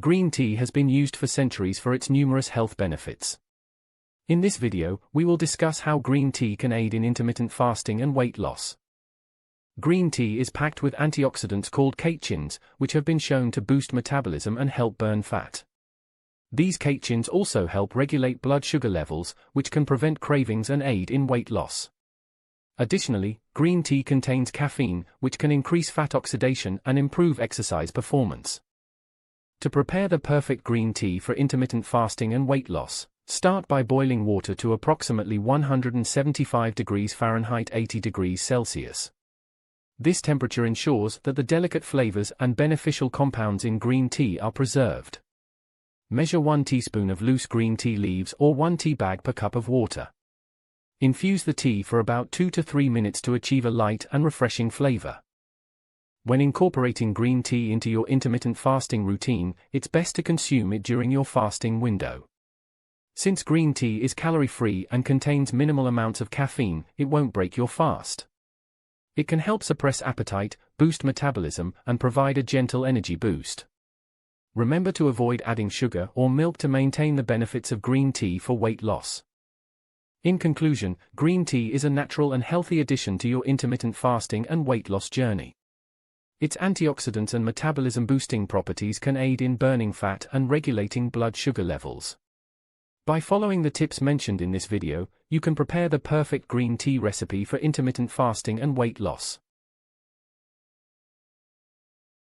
Green tea has been used for centuries for its numerous health benefits. In this video, we will discuss how green tea can aid in intermittent fasting and weight loss. Green tea is packed with antioxidants called catechins, which have been shown to boost metabolism and help burn fat. These catechins also help regulate blood sugar levels, which can prevent cravings and aid in weight loss. Additionally, green tea contains caffeine, which can increase fat oxidation and improve exercise performance. To prepare the perfect green tea for intermittent fasting and weight loss, start by boiling water to approximately 175 degrees Fahrenheit 80 degrees Celsius. This temperature ensures that the delicate flavors and beneficial compounds in green tea are preserved. Measure 1 teaspoon of loose green tea leaves or 1 tea bag per cup of water. Infuse the tea for about 2 to 3 minutes to achieve a light and refreshing flavor. When incorporating green tea into your intermittent fasting routine, it's best to consume it during your fasting window. Since green tea is calorie-free and contains minimal amounts of caffeine, it won't break your fast. It can help suppress appetite, boost metabolism, and provide a gentle energy boost. Remember to avoid adding sugar or milk to maintain the benefits of green tea for weight loss. In conclusion, green tea is a natural and healthy addition to your intermittent fasting and weight loss journey. Its antioxidants and metabolism-boosting properties can aid in burning fat and regulating blood sugar levels. By following the tips mentioned in this video, you can prepare the perfect green tea recipe for intermittent fasting and weight loss.